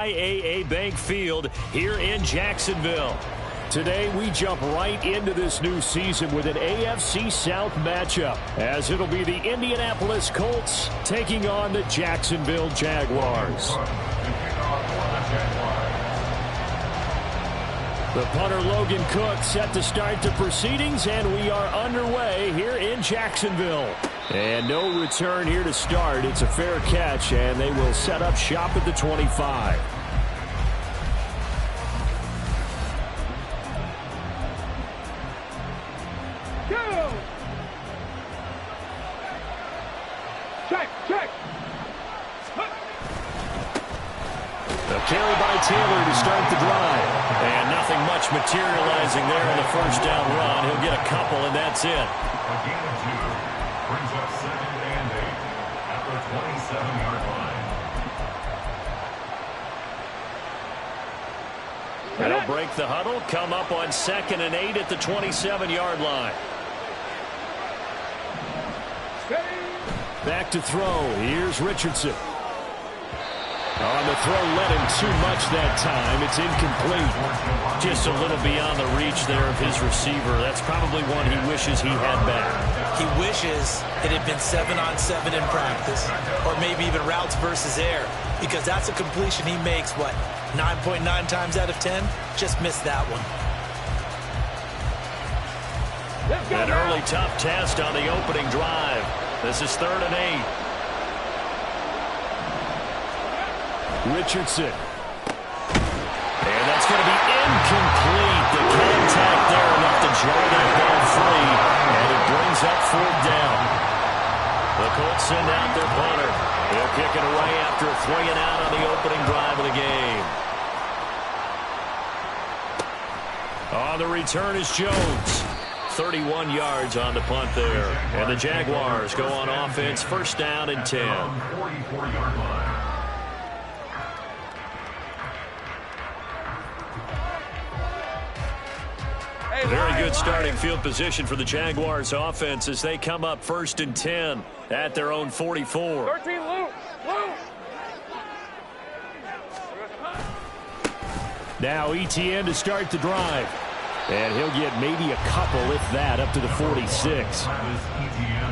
IAA Bank Field here in Jacksonville. Today, we jump right into this new season with an AFC South matchup, as it'll be the Indianapolis Colts taking on the Jacksonville Jaguars. The punter Logan Cook set to start the proceedings, and we are underway here in Jacksonville. And no return here to start. It's a fair catch, and they will set up shop at the 25. Go! Check! A carry by Taylor to start the drive. And nothing much materializing there in the first down run. He'll get a couple, and that's it. A gain of 2 brings up 2nd and 8 at the 27-yard line. And he'll break the huddle, come up on 2nd and 8 at the 27-yard line. Back to throw. Here's Richardson. On the throw, led him too much that time. It's incomplete. Just a little beyond the reach there of his receiver. That's probably one he wishes he had back. He wishes it had been 7-on-7 in practice, or maybe even routes versus air, because that's a completion he makes, 9.9 times out of 10? Just missed that one. An early tough test on the opening drive. This is 3rd and 8. Richardson. And that's going to be incomplete. The contact there enough to jar that ball free, and it brings up 4th down. The Colts send out their punter. He'll kick it away after a 3-and-out on the opening drive of the game. On the return is Jones. 31 yards on the punt there. And the Jaguars go on offense, 1st down and 10. 44-yard line. Very good starting field position for the Jaguars offense as they come up 1st and 10 at their own 44. 13, Luke. Now ETN to start the drive. And he'll get maybe a couple, if that, up to the 46.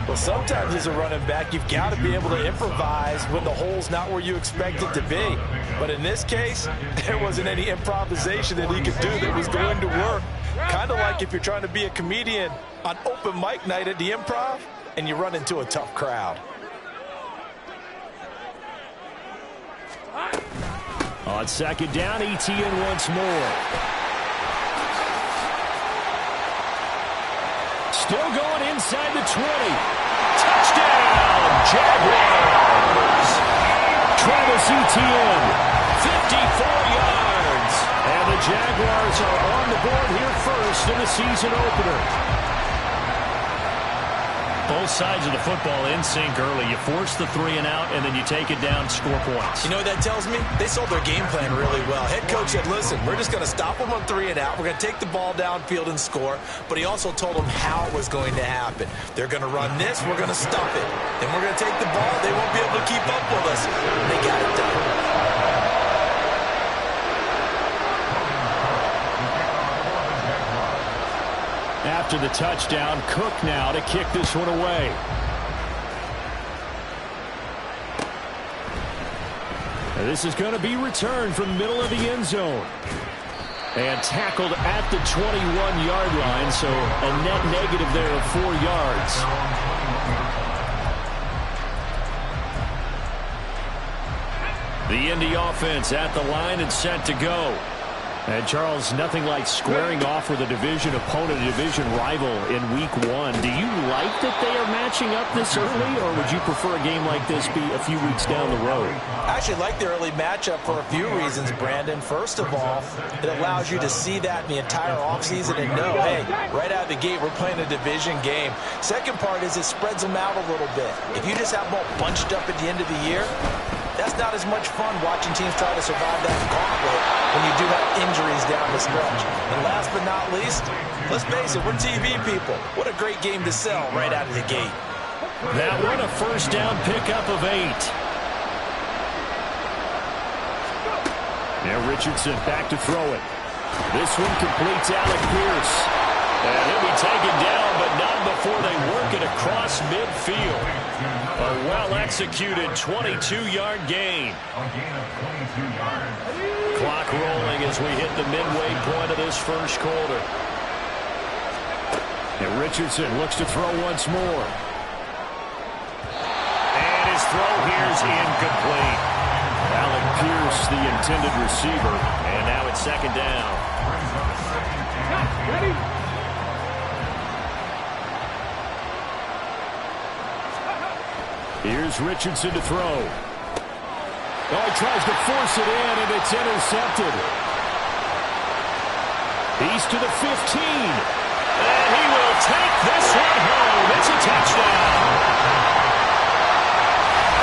Well, sometimes as a running back, you've got to be able to improvise when the hole's not where you expect it to be. But in this case, there wasn't any improvisation that he could do that was going to work. Kind of like if you're trying to be a comedian on open mic night at the Improv and you run into a tough crowd. On 2nd down, ETN once more. Still going inside the 20. Touchdown, Jaguars! Travis Etienne, 54 yards. And the Jaguars are on the board here first in the season opener. Both sides of the football in sync early. You force the 3-and-out, and then you take it down, score points. You know what that tells me? They sold their game plan really well. Head coach said, listen, we're just going to stop them on 3-and-out. We're going to take the ball downfield and score. But he also told them how it was going to happen. They're going to run this. We're going to stop it. Then we're going to take the ball. They won't be able to keep up with us. And they got it done. After the touchdown, Cook now to kick this one away. This is going to be returned from the middle of the end zone. And tackled at the 21-yard line, so a net negative there of 4 yards. The Indy offense at the line and set to go. And, Charles, nothing like squaring off with a division opponent, a division rival in Week 1. Do you like that they are matching up this early, or would you prefer a game like this be a few weeks down the road? I actually like the early matchup for a few reasons, Brandon. First of all, it allows you to see that in the entire offseason and know, hey, right out of the gate, we're playing a division game. Second part is it spreads them out a little bit. If you just have them all bunched up at the end of the year, that's not as much fun watching teams try to survive that gauntlet when you do have injuries down the stretch. And last but not least, let's face it, we're TV people. What a great game to sell right out of the gate. That one, a 1st down pickup of 8. And Richardson back to throw it. This one completes Alec Pierce. And he'll be taken down, but not before they work it across midfield. A well-executed 22-yard gain. Clock rolling as we hit the midway point of this first quarter. And Richardson looks to throw once more. And his throw here is incomplete. Alec Pierce, the intended receiver. And now it's second down. Ready? Here's Richardson to throw. Oh, he tries to force it in, and it's intercepted. He's to the 15. And he will take this one home. It's a touchdown.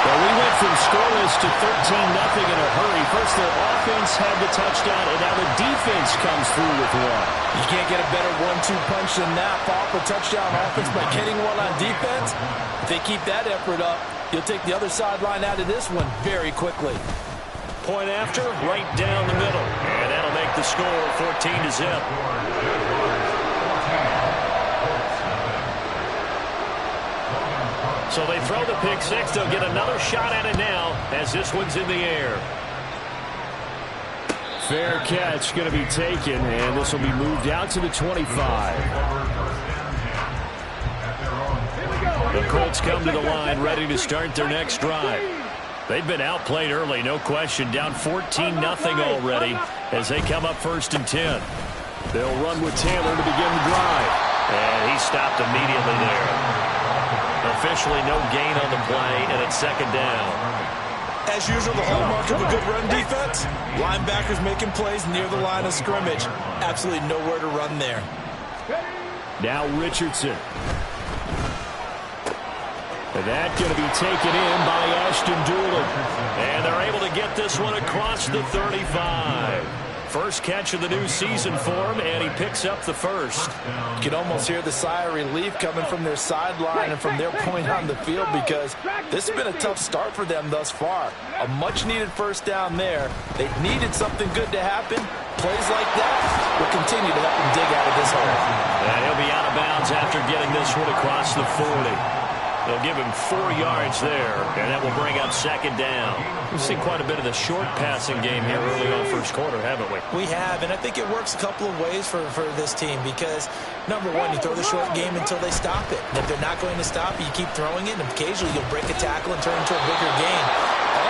Well, we went from scoreless to 13-0 in a hurry. First, their offense had the touchdown, and now the defense comes through with one. You can't get a better 1-2 punch than that. Fall for touchdown offense by getting one on defense. If they keep that effort up, you'll take the other sideline out of this one very quickly. Point after, right down the middle. And that'll make the score 14-0. So they throw the pick six. They'll get another shot at it now as this one's in the air. Fair catch going to be taken, and this will be moved out to the 25. The Colts come to the line ready to start their next drive. They've been outplayed early, no question. Down 14-0 already as they come up 1st and 10. They'll run with Taylor to begin the drive. And he stopped immediately there. Officially no gain on the play, and it's second down. As usual, the hallmark of a good run defense, linebackers making plays near the line of scrimmage. Absolutely nowhere to run there. Now Richardson. And that going to be taken in by Ashton Doolin. And they're able to get this one across the 35. First catch of the new season for him, and he picks up the first. You can almost hear the sigh of relief coming from their sideline and from their point on the field, because this has been a tough start for them thus far. A much-needed first down there. They needed something good to happen. Plays like that will continue to help them dig out of this hole. And he'll be out of bounds after getting this one across the 40. They'll give him 4 yards there, and that will bring up second down. We've seen quite a bit of the short passing game here early on first quarter, haven't we? We have, and I think it works a couple of ways for this team because, number one, you throw the short game until they stop it. And if they're not going to stop it, you keep throwing it, and occasionally you'll break a tackle and turn into a bigger game.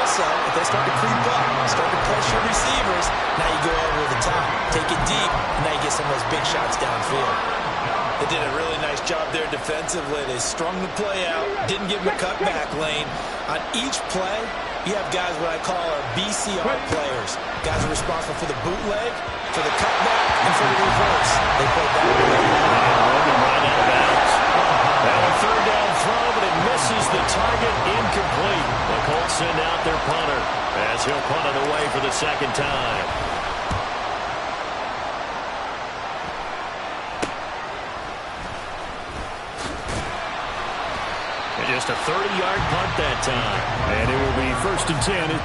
Also, if they start to creep up, start to pressure receivers, now you go over the top, take it deep, and now you get some of those big shots downfield. They did a really nice job there defensively. They strung the play out, didn't give them a cutback lane. On each play, you have guys what I call our BCR players. Guys are responsible for the bootleg, for the cutback, and for the reverse. They played that really well. Right out of bounds. Now a third down throw, but it misses the target, incomplete. The Colts send out their punter as he'll punt it away for the second time. Just a 30-yard punt that time. And it will be 1st and 10.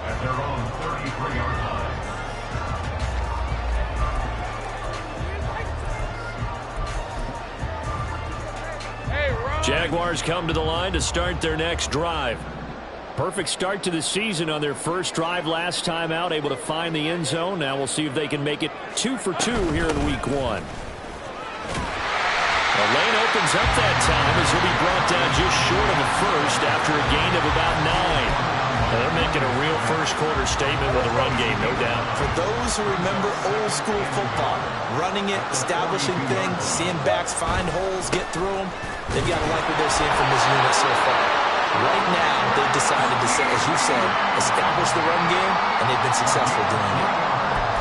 At their own 33-yard line. Jaguars come to the line to start their next drive. Perfect start to the season on their first drive last time out, able to find the end zone. Now we'll see if they can make it 2 for 2 here in week 1. The lane opens up that time as he'll be brought down just short of a first after a gain of about 9. They're making a real first quarter statement with a run game, no doubt. For those who remember old school football, running it, establishing things, seeing backs find holes, get through them, they've got to like what they're seeing from this unit so far. Right now, they've decided to, as you said, establish the run game, and they've been successful doing it.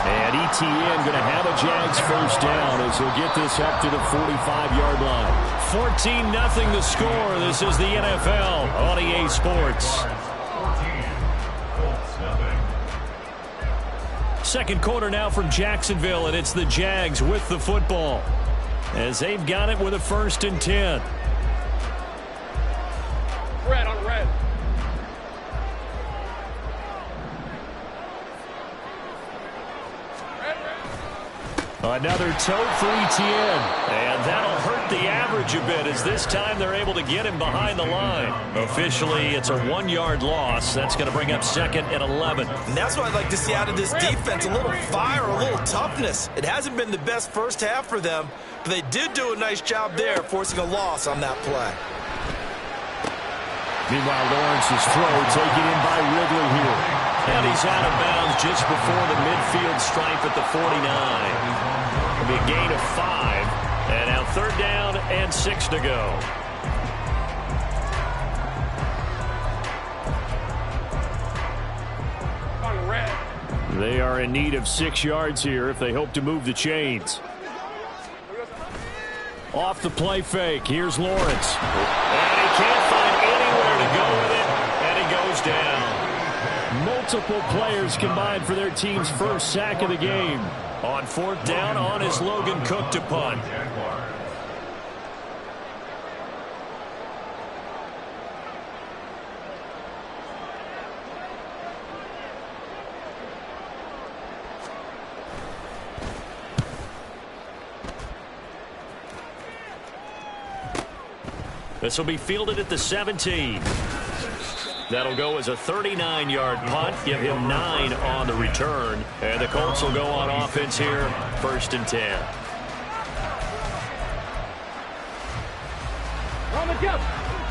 And ETN going to have a Jags first down as he'll get this up to the 45-yard line. 14-0 the score. This is the NFL on EA Sports. Second quarter now from Jacksonville, and it's the Jags with the football as they've got it with a 1st and 10. Red on red. Another tote for ETN, and that'll hurt the average a bit as this time they're able to get him behind the line. Officially, it's a 1-yard loss. That's going to bring up 2nd and 11. And that's what I'd like to see out of this defense, a little fire, a little toughness. It hasn't been the best first half for them, but they did do a nice job there, forcing a loss on that play. Meanwhile, Lawrence's throw taken in by Ridley here. And he's out of bounds just before the midfield stripe at the 49. It'll be a gain of 5. And now 3rd down and 6 to go. On red. They are in need of 6 yards here if they hope to move the chains. Off the play fake. Here's Lawrence. And he can't find anywhere to go with it. And he goes down. Multiple players combined for their team's first sack of the game. On 4th down, on is Logan Cook to punt. This will be fielded at the 17. That'll go as a 39-yard punt. Give him 9 on the return. And the Colts will go on offense here, 1st and 10.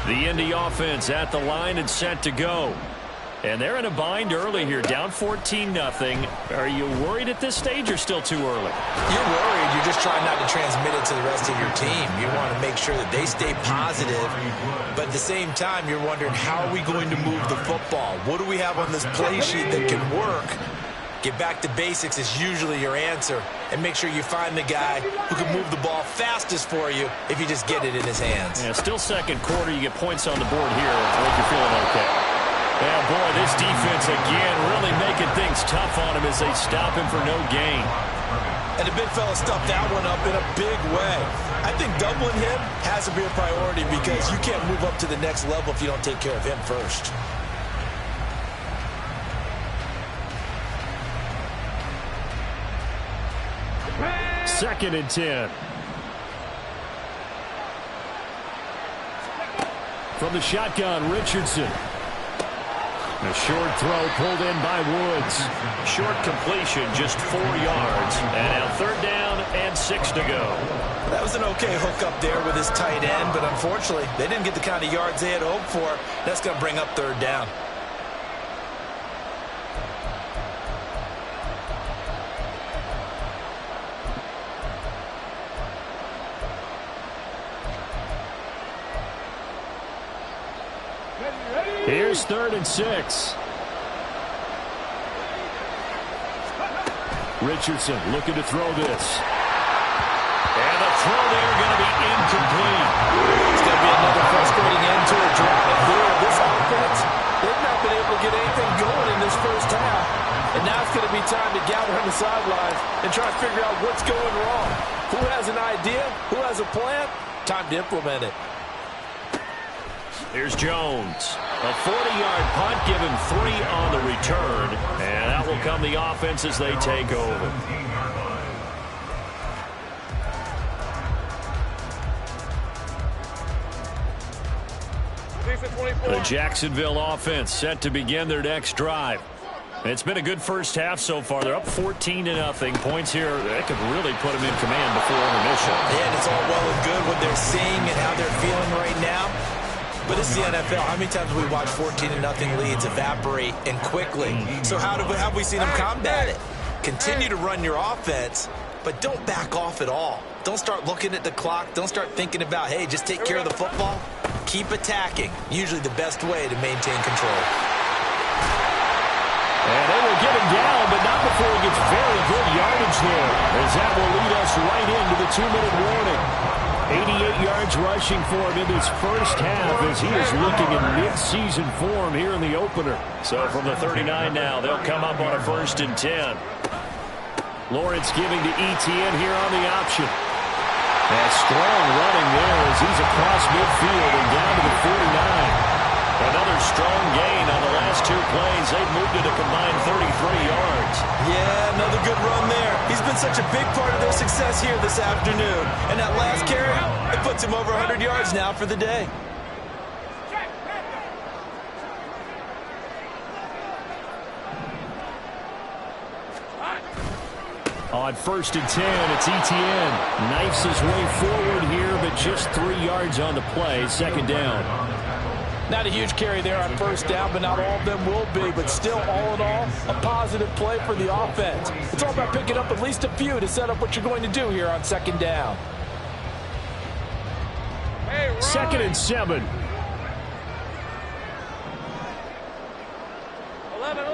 The Indy offense at the line and set to go. And they're in a bind early here, down 14-0. Are you worried at this stage or still too early? You're worried. You're just trying not to transmit it to the rest of your team. You want to make sure that they stay positive. But at the same time, you're wondering, how are we going to move the football? What do we have on this play sheet that can work? Get back to basics is usually your answer. And make sure you find the guy who can move the ball fastest for you if you just get it in his hands. Yeah, still second quarter. You get points on the board here. I think you're feeling okay. Yeah, boy, this defense again really making things tough on him as they stop him for no gain. And the big fella stuffed that one up in a big way. I think doubling him has to be a priority because you can't move up to the next level if you don't take care of him first. Second and 10. From the shotgun, Richardson. A short throw pulled in by Woods. Short completion, just 4 yards. And now 3rd down and 6 to go. That was an okay hook up there with his tight end, but unfortunately, they didn't get the kind of yards they had hoped for. That's going to bring up 3rd down. Here's 3rd and 6. Richardson looking to throw this. And the throw there going to be incomplete. It's going to be another frustrating end to a drive here. This offense, they've not been able to get anything going in this first half. And now it's going to be time to gather on the sidelines and try to figure out what's going wrong. Who has an idea? Who has a plan? Time to implement it. Here's Jones. A 40-yard punt, give him 3 on the return. And that will come the offense as they take over. The Jacksonville offense set to begin their next drive. It's been a good first half so far. They're up 14-0. Points here that could really put them in command before intermission. And it's all well and good what they're seeing and how they're feeling right now. But this is the NFL. How many times have we watched 14-0 leads evaporate and quickly? So how have we seen them combat it? Continue to run your offense, but don't back off at all. Don't start looking at the clock. Don't start thinking about, hey, just take care of the football. Keep attacking. Usually the best way to maintain control. And they will to get him down, but not before he gets very good yardage there, as that will lead us right into the 2-minute warning. 88 yards rushing for him in this first half as he is looking in mid-season form here in the opener. So from the 39 now, they'll come up on a 1st and 10. Lawrence giving to Etienne here on the option. And strong running there as he's across midfield and down to the 49. Another strong gain on the last 2 plays. They've moved it a combined 33 yards. Yeah, another good run there. He's been such a big part of their success here this afternoon. And that last carry, it puts him over 100 yards now for the day. On 1st and 10, it's Etienne. Knifes his way forward here, but just 3 yards on the play. 2nd down. Not a huge carry there on 1st down, but not all of them will be. But still, all in all, a positive play for the offense. It's all about picking up at least a few to set up what you're going to do here on 2nd down. 2nd and 7. 11.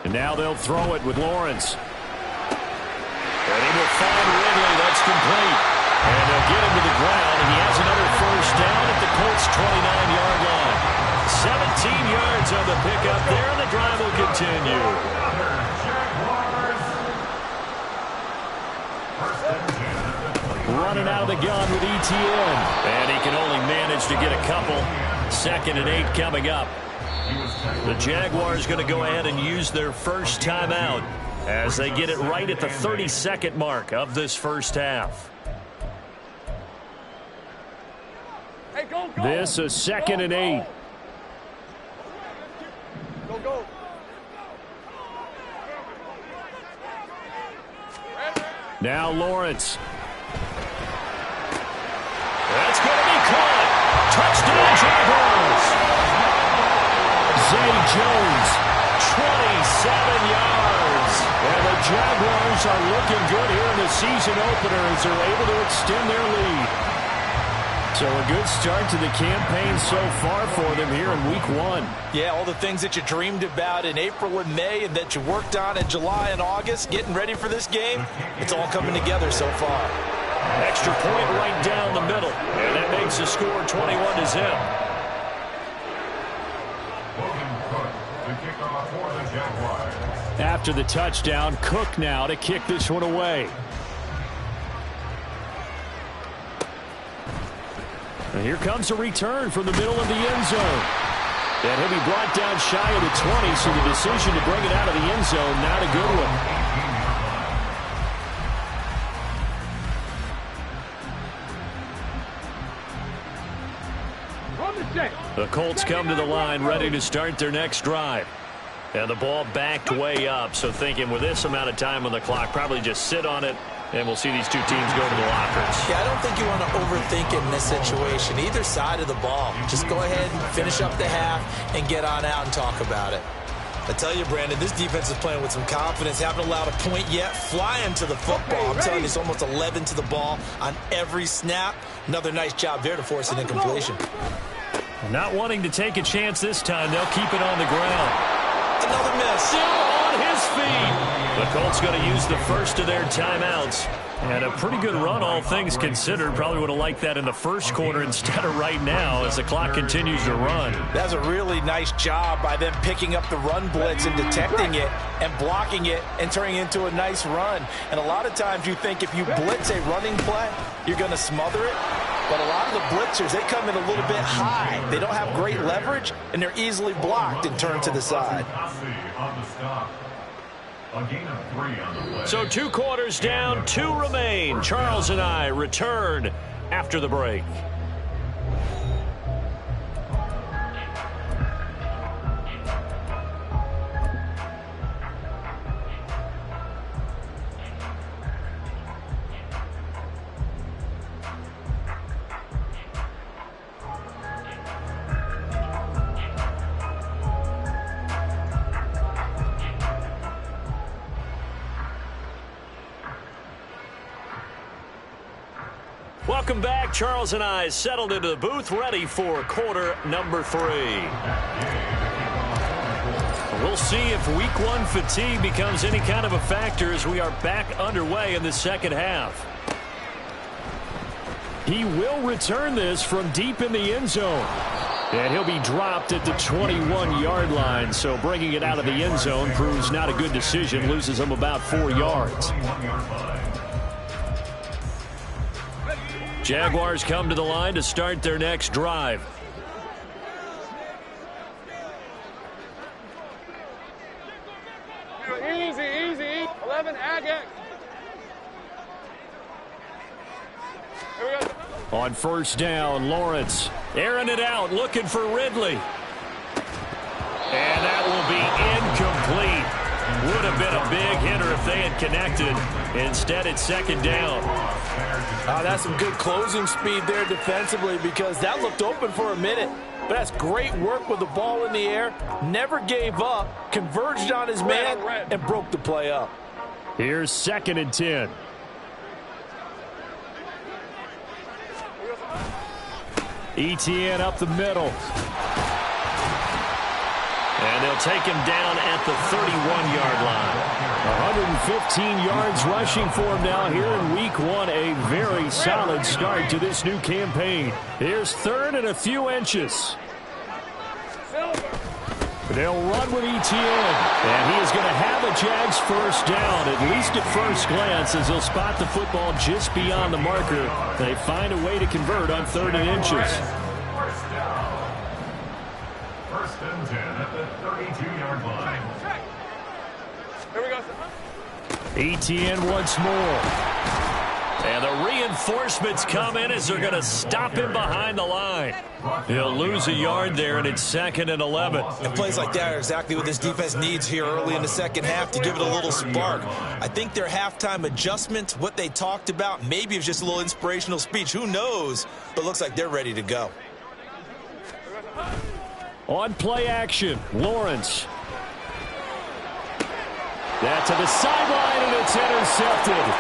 And now they'll throw it with Lawrence. And he will find Ridley. That's complete. And they'll get him to the ground, and he has another 1st down at the Colts' 29-yard line. 17 yards on the pickup there, and the drive will continue. Running out of the gun with Etienne. And he can only manage to get a couple. 2nd and 8 coming up. The Jaguars going to go ahead and use their first timeout as they get it right at the 32nd mark of this first half. Hey, go. This is 2nd and 8. Go. Now Lawrence. That's going to be caught. Touchdown Jaguars. Zay Jones, 27 yards. And the Jaguars are looking good here in the season opener as they're able to extend their lead. So a good start to the campaign so far for them here in week 1. Yeah, all the things that you dreamed about in April and May and that you worked on in July and August, getting ready for this game, it's all coming together so far. Extra point right down the middle. And that makes the score 21-0. After the touchdown, Cook now to kick this one away. And here comes a return from the middle of the end zone. And he'll be brought down shy of the 20, so the decision to bring it out of the end zone, not a good one. The Colts come to the line ready to start their next drive. And the ball backed way up, so thinking with this amount of time on the clock, probably just sit on it, and we'll see these two teams go to the lockers. Yeah, I don't think you want to overthink it in this situation. Either side of the ball. Just go ahead and finish up the half and get on out and talk about it. I tell you, Brandon, this defense is playing with some confidence. Haven't allowed a point yet. Flying to the football. I'm telling you, it's almost 11 to the ball on every snap. Another nice job there to force an incompletion. Not wanting to take a chance this time, they'll keep it on the ground. Another miss. Still on his feet. The Colts going to use the first of their timeouts. And a pretty good run, all things considered. Probably would have liked that in the first quarter instead of right now as the clock continues to run. That's a really nice job by them picking up the run blitz and detecting it and blocking it and turning it into a nice run. And a lot of times you think if you blitz a running play, you're going to smother it. But a lot of the blitzers, they come in a little bit high. They don't have great leverage, and they're easily blocked and turned to the side. So 2 quarters down, 2 remain. Charles and I return after the break. Welcome back. Charles and I settled into the booth, ready for quarter number 3. We'll see if week 1 fatigue becomes any kind of a factor as we are back underway in the second half. He will return this from deep in the end zone. And he'll be dropped at the 21-yard line. So bringing it out of the end zone proves not a good decision. Loses him about 4 yards. Jaguars come to the line to start their next drive. Easy. 11, add X. Here we go. On first down, Lawrence airing it out, looking for Ridley. And that will be incomplete. Would have been a big hitter if they had connected. Instead, it's second down. That's some good closing speed there defensively because that looked open for a minute. But that's great work with the ball in the air. Never gave up, converged on his man, and broke the play up. Here's 2nd and 10. ETN up the middle. And they'll take him down at the 31-yard line. 115 yards rushing for him now here in week 1. A very solid start to this new campaign. Here's 3rd and a few inches. They'll run with ETN. And he is going to have a Jags first down, at least at first glance, as he'll spot the football just beyond the marker. They find a way to convert on 3rd and inches. First and 10 at the 32-yard line. Here we go. ETN once more. And the reinforcements come in as they're going to stop him behind the line. He'll lose a yard there, and it's 2nd and 11. And plays like that are exactly what this defense needs here early in the second half to give it a little spark. I think their halftime adjustment, what they talked about, maybe it was just a little inspirational speech. Who knows? But it looks like they're ready to go. On play action, Lawrence. That to the sideline, and it's intercepted.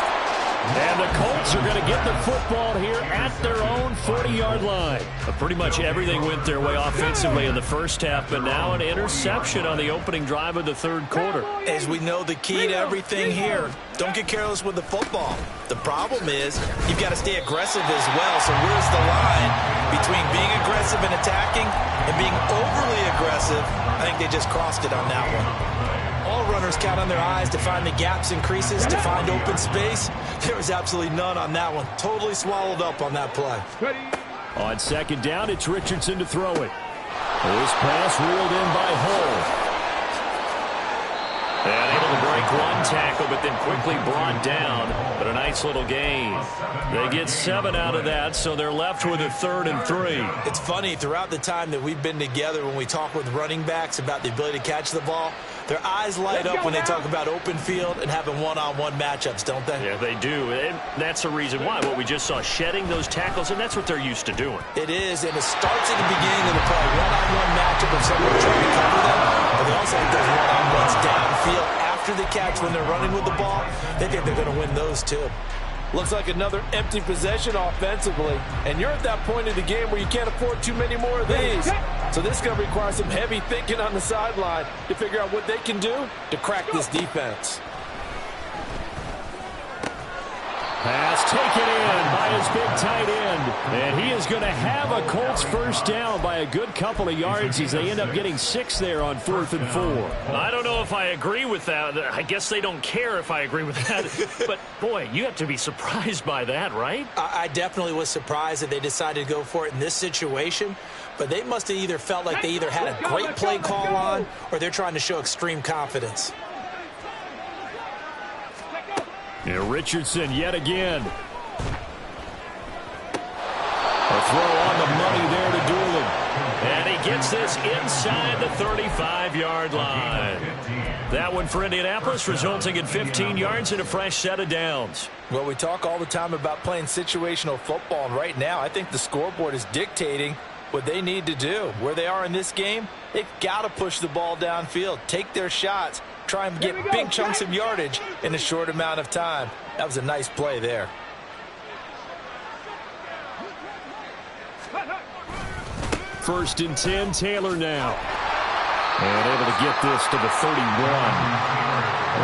And the Colts are going to get the football here at their own 40-yard line. Pretty much everything went their way offensively in the first half, but now an interception on the opening drive of the 3rd quarter. As we know, the key to everything here, don't get careless with the football. The problem is you've got to stay aggressive as well. So where's the line between being aggressive and attacking and being overly aggressive? I think they just crossed it on that one. All runners count on their eyes to find the gaps and creases, to find open space. There was absolutely none on that one. Totally swallowed up on that play. On 2nd down, it's Richardson to throw it. This pass reeled in by Hull. And able to break one tackle, but then quickly brought down. But a nice little gain. They get 7 out of that, so they're left with a 3rd and 3. It's funny, throughout the time that we've been together, when we talk with running backs about the ability to catch the ball, their eyes light up when they talk about open field and having one-on-one matchups, don't they? Yeah, they do. And that's the reason why. What we just saw, shedding those tackles, and that's what they're used to doing. It is, and it starts at the beginning of the play. One-on-one matchup of someone trying to cover them, but they also have those one-on-ones downfield after the catch when they're running with the ball. They think they're going to win those too. Looks like another empty possession offensively, and you're at that point in the game where you can't afford too many more of these. So this is going to require some heavy thinking on the sideline to figure out what they can do to crack this defense. Pass taken in by his big tight end. And he is going to have a Colts first down by a good couple of yards as they end up getting 6 there on 4th and 4. I don't know if I agree with that. I guess they don't care if I agree with that. But, boy, you have to be surprised by that, right? I definitely was surprised that they decided to go for it in this situation. But they must have either felt like they either had a great play call on or they're trying to show extreme confidence. Yeah, Richardson yet again. A throw on the money there to Doolin. And he gets this inside the 35-yard line. That one for Indianapolis, resulting in 15 yards and a fresh set of downs. Well, we talk all the time about playing situational football, and right now I think the scoreboard is dictating what they need to do. Where they are in this game, they've got to push the ball downfield, take their shots, try and get big chunks of yardage in a short amount of time. That was a nice play there. First and 10, Taylor now. And able to get this to the 31.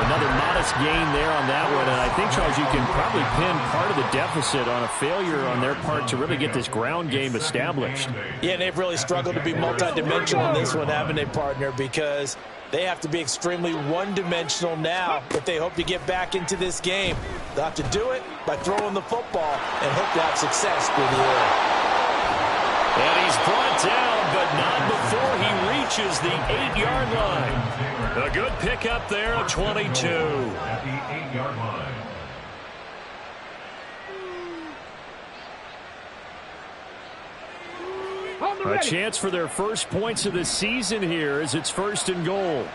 Another modest gain there on that one. And I think, Charles, you can probably pin part of the deficit on a failure on their part to really get this ground game established. Yeah, they've really struggled to be multidimensional in this one, haven't they, partner? Because they have to be extremely one-dimensional now if they hope to get back into this game. They'll have to do it by throwing the football and hope to have success through the air. And he's brought down, but not before he reaches the 8-yard line. A good pickup there of 22. At the 8-yard line. A chance for their first points of the season here as it's first and goal.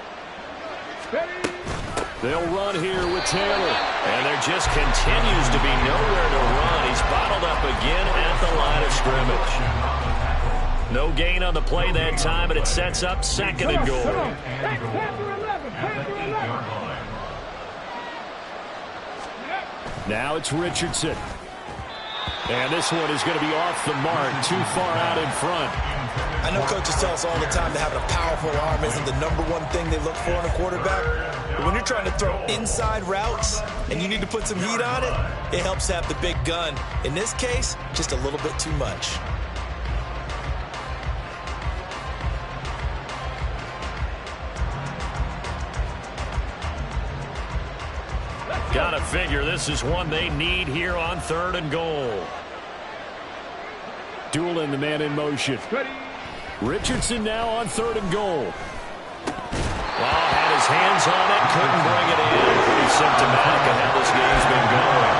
They'll run here with Taylor. And there just continues to be nowhere to run. He's bottled up again at the line of scrimmage. No gain on the play that time, but it sets up second and goal. Now it's Richardson. And this one is going to be off the mark, too far out in front. I know coaches tell us all the time that having a powerful arm isn't the number one thing they look for in a quarterback. But when you're trying to throw inside routes and you need to put some heat on it, it helps have the big gun. In this case, just a little bit too much. Gotta figure this is one they need here on third and goal. Doolin, the man in motion. Richardson now on third and goal. Well, had his hands on it, couldn't bring it in. Pretty symptomatic of how this game's been going.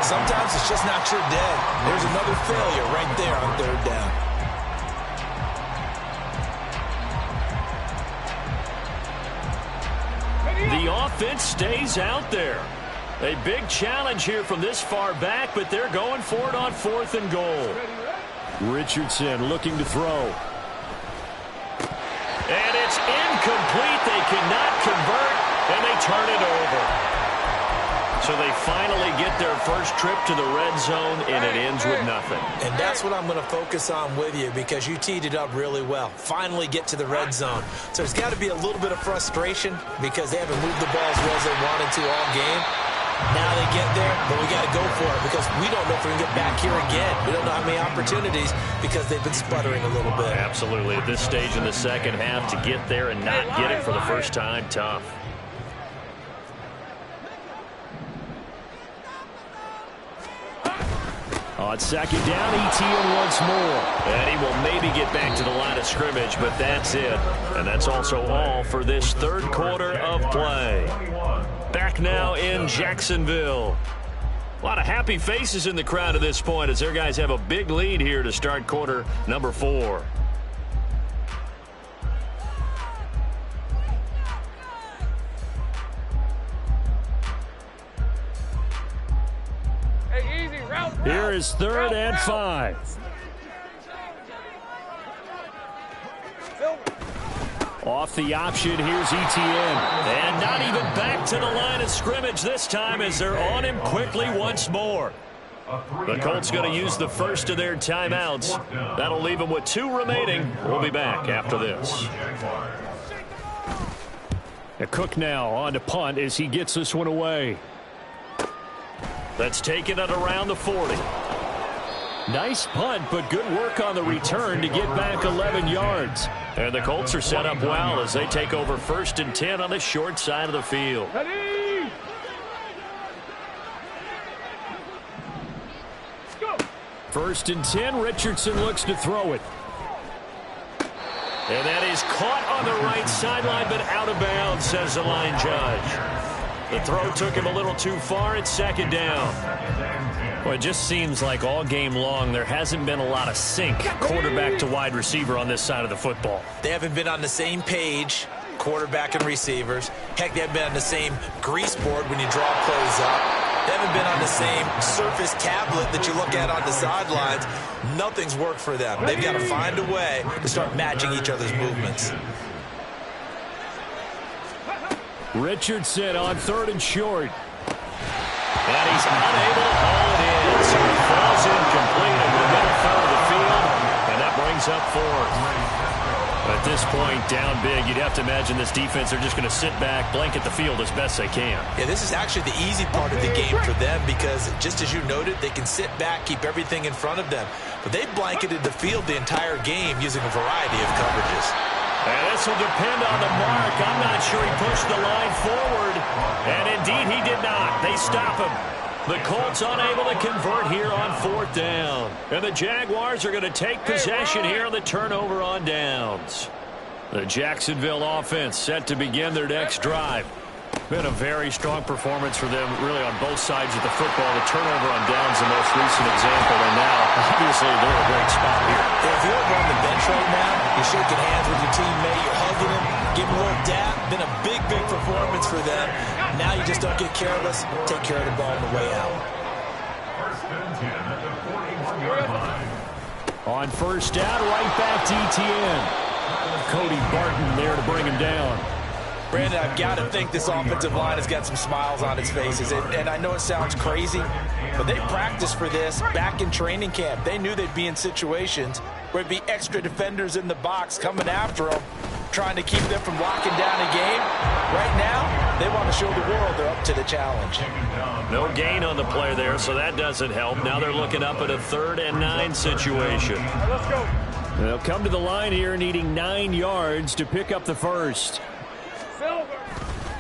Sometimes it's just not your day. There's another failure right there on third down. The offense stays out there. A big challenge here from this far back, but they're going for it on fourth and goal. Richardson looking to throw. And it's incomplete. They cannot convert, and they turn it over. So they finally get their first trip to the red zone, and it ends with nothing. And that's what I'm going to focus on with you because you teed it up really well. Finally get to the red zone. So there's got to be a little bit of frustration because they haven't moved the ball as well as they wanted to all game. Now they get there, but we got to go for it because we don't know if we can get back here again. We don't know how many opportunities because they've been sputtering a little bit. Absolutely. At this stage in the second half, to get there and not get it for the first time, tough. On second down, ETN once more. And he will maybe get back to the line of scrimmage, but that's it. And that's also all for this third quarter of play. Back now in Jacksonville. A lot of happy faces in the crowd at this point as their guys have a big lead here to start quarter number 4. Here is third and 5. Off the option, here's ETN. And not even back to the line of scrimmage this time as they're on him quickly once more. The Colts going to use the first of their timeouts. That'll leave them with 2 remaining. We'll be back after this. A Cook now on to punt as he gets this one away. Let's take it at around the 40. Nice punt, but good work on the return to get back 11 yards. And the Colts are set up well as they take over first and 10 on the short side of the field. First and 10, Richardson looks to throw it. And that is caught on the right sideline, but out of bounds, says the line judge. The throw took him a little too far. It's second down. Well, it just seems like all game long there hasn't been a lot of sync quarterback to wide receiver on this side of the football. They haven't been on the same page, quarterback and receivers. Heck, they haven't been on the same grease board when you draw plays up. They haven't been on the same surface tablet that you look at on the sidelines. Nothing's worked for them. They've got to find a way to start matching each other's movements. Richardson on third and short. And he's unable to haul it in, so he falls incomplete over the middle third of the field, and that brings brings up fourth. At this point, down big, you'd have to imagine this defense are just going to sit back, blanket the field as best they can. Yeah, this is actually the easy part of the game for them because, just as you noted, they can sit back, keep everything in front of them. But they've blanketed the field the entire game using a variety of coverages. And this will depend on the mark. I'm not sure he pushed the line forward. And indeed, he did not. They stop him. The Colts unable to convert here on fourth down. And the Jaguars are going to take possession here on the turnover on downs. The Jacksonville offense set to begin their next drive. Been a very strong performance for them, really, on both sides of the football. The turnover on downs, the most recent example, and now, obviously, they're in a great spot here. If you're over on the bench right now, you're shaking hands with your teammate, you're hugging him, giving a little dap. Been a big, big performance for them. Now you just don't get careless. Take care of the ball on the way out. First and 10 at the 41-yard line. On first down, right back to ETN. Cody Barton there to bring him down. Brandon, I've got to think this offensive line has got some smiles on its faces. And I know it sounds crazy, but they practiced for this back in training camp. They knew they'd be in situations where there'd be extra defenders in the box coming after them, trying to keep them from locking down a game. Right now, they want to show the world they're up to the challenge. No gain on the play there, so that doesn't help. Now they're looking up at a 3rd and 9 situation. Let's go. They'll come to the line here needing 9 yards to pick up the first. Silver.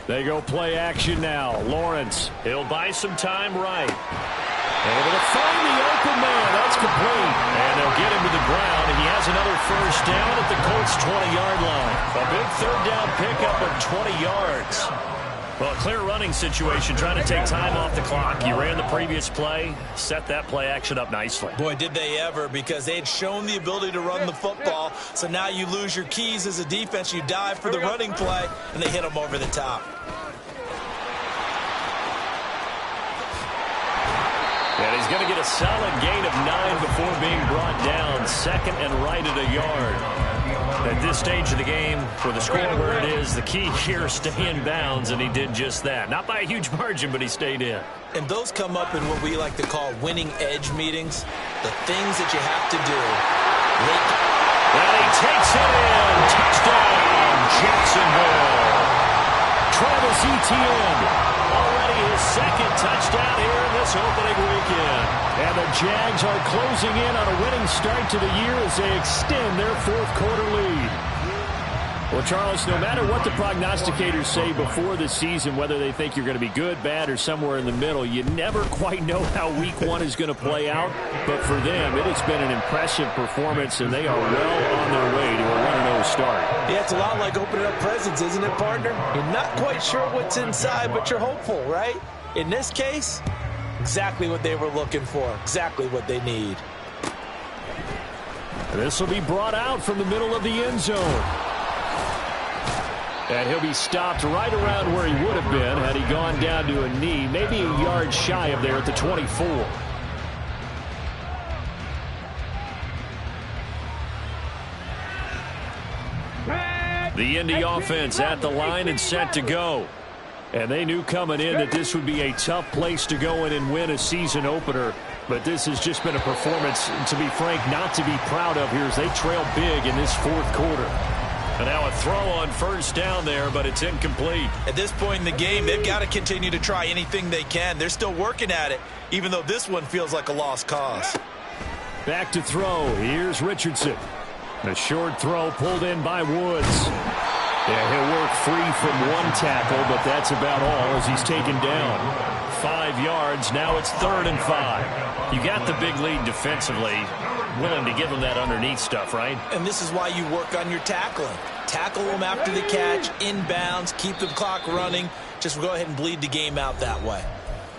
They go play action now. Lawrence, he'll buy some time right. Able to find the open man. That's complete. And they'll get him to the ground. He has another first down at the Colts' 20-yard line. A big 3rd down pickup of 20 yards. Well, a clear running situation, trying to take time off the clock. You ran the previous play, set that play action up nicely. Boy, did they ever, because they had shown the ability to run the football. So now you lose your keys as a defense. You dive for the running play, and they hit them over the top. And he's going to get a solid gain of 9 before being brought down. 2nd and right at a yard. At this stage of the game, with the score where it is, the key here, stay in bounds, and he did just that. Not by a huge margin, but he stayed in. And those come up in what we like to call winning edge meetings. The things that you have to do late. And he takes it in. Touchdown, Jacksonville. Travis Etienne, already his 2nd touchdown here in this opening weekend. And the Jags are closing in on a winning start to the year as they extend their 4th quarter lead. Well, Charles, no matter what the prognosticators say before the season, whether they think you're going to be good, bad, or somewhere in the middle, you never quite know how week 1 is going to play out. But for them, it has been an impressive performance, and they are well on their way to a 1-0 start. Yeah, it's a lot like opening up presents, isn't it, partner? You're not quite sure what's inside, but you're hopeful, right? In this case, exactly what they were looking for, exactly what they need. This will be brought out from the middle of the end zone. And he'll be stopped right around where he would have been had he gone down to a knee, maybe a yard shy of there at the 24. The Indy offense at the line and set to go. And they knew coming in that this would be a tough place to go in and win a season opener. But this has just been a performance, to be frank, not to be proud of here as they trail big in this 4th quarter. And now a throw on first down there, but it's incomplete. At this point in the game, they've got to continue to try anything they can. They're still working at it, even though this one feels like a lost cause. Back to throw. Here's Richardson. A short throw pulled in by Woods. Yeah, he'll work free from 1 tackle, but that's about all as he's taken down. 5 yards. Now it's 3rd and 5. You got the big lead defensively. Willing to give them that underneath stuff, right? And this is why you work on your tackling. Tackle them after the catch, inbounds, keep the clock running. Just go ahead and bleed the game out that way.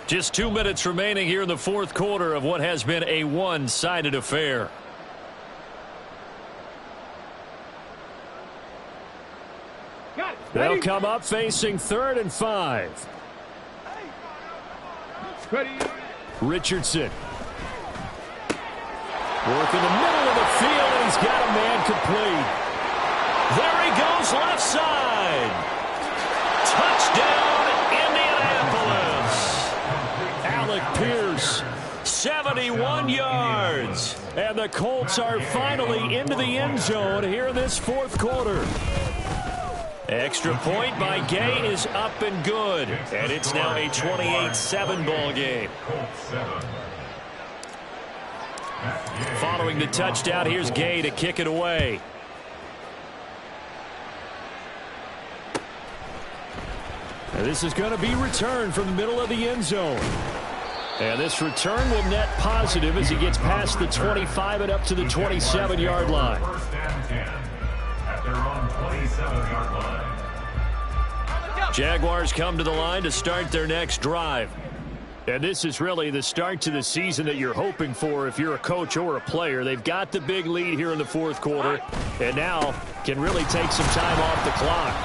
Just 2 minutes remaining here in the 4th quarter of what has been a one-sided affair. They'll come up facing 3rd and 5. Richardson. Work in the middle of the field, and he's got a man complete. There he goes, left side. Touchdown, Indianapolis. Alec Pierce, 71 yards. And the Colts are finally into the end zone here in this fourth quarter. Extra point by Gay is up and good. And it's now a 28-7 ball game. Following the touchdown, here's Gay to kick it away. And this is going to be returned from the middle of the end zone. And this return will net positive as he gets past the 25 and up to the 27-yard line. First and 10 at their own 27-yard line. Jaguars come to the line to start their next drive. And this is really the start to the season that you're hoping for if you're a coach or a player. They've got the big lead here in the fourth quarter and now can really take some time off the clock.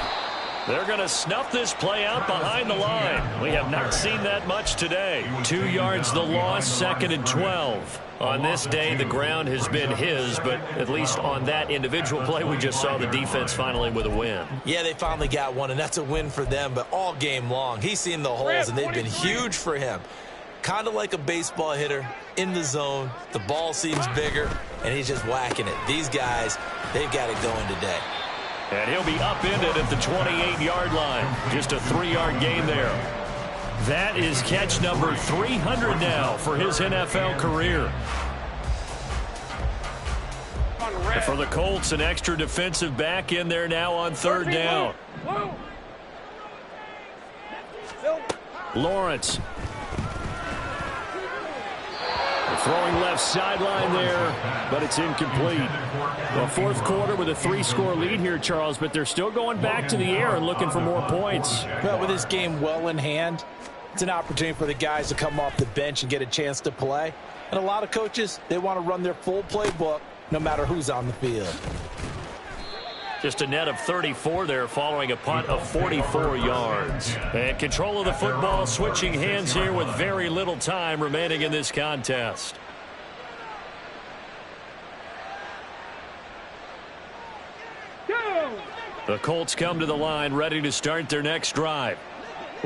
They're going to snuff this play out behind the line. We have not seen that much today. 2 yards the loss, 2nd and 12. On this day, the ground has been his, but at least on that individual play, we just saw the defense finally with a win. Yeah, they finally got one, and that's a win for them, but all game long, he's seen the holes, and they've been huge for him. Kind of like a baseball hitter in the zone. The ball seems bigger, and he's just whacking it. These guys, they've got it going today. And he'll be upended at the 28-yard line. Just a 3-yard gain there. That is catch number 300 now for his NFL career. And for the Colts, an extra defensive back in there now on 3rd down. Lawrence. Throwing left sideline there, but it's incomplete. Well, fourth quarter with a 3-score lead here, Charles, but they're still going back to the air and looking for more points. Well, with this game well in hand, it's an opportunity for the guys to come off the bench and get a chance to play. And a lot of coaches, they want to run their full playbook no matter who's on the field. Just a net of 34 there following a punt of 44 yards. And control of the football switching hands here with very little time remaining in this contest. The Colts come to the line ready to start their next drive.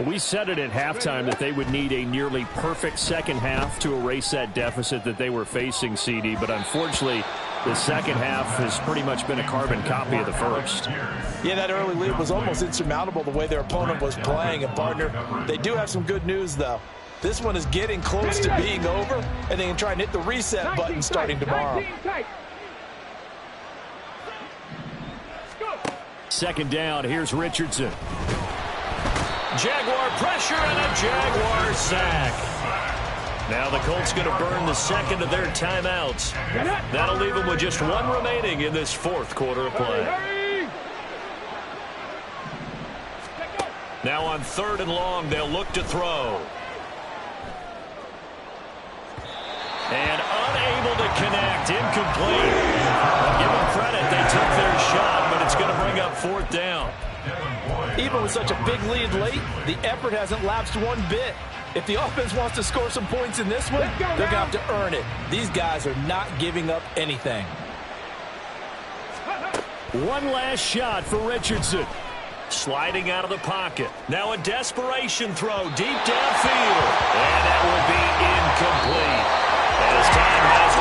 We said it at halftime that they would need a nearly perfect second half to erase that deficit that they were facing, CD, but unfortunately the second half has pretty much been a carbon copy of the first. Yeah, that early lead was almost insurmountable the way their opponent was playing. And, partner, they do have some good news, though. This one is getting close to being over, and they can try and hit the reset button starting tomorrow. 2nd down, here's Richardson. Jaguar pressure and a Jaguar sack. Now the Colts going to burn the second of their timeouts. That'll leave them with just one remaining in this fourth quarter of play. Now on 3rd and long, they'll look to throw. And unable to connect, incomplete. Well, give them credit, they took their shot, but it's going to bring up 4th down. Even with such a big lead late, the effort hasn't lapsed one bit. If the offense wants to score some points in this one, they're going to have to earn it. These guys are not giving up anything. One last shot for Richardson. Sliding out of the pocket. Now a desperation throw deep downfield. And that will be incomplete. As time has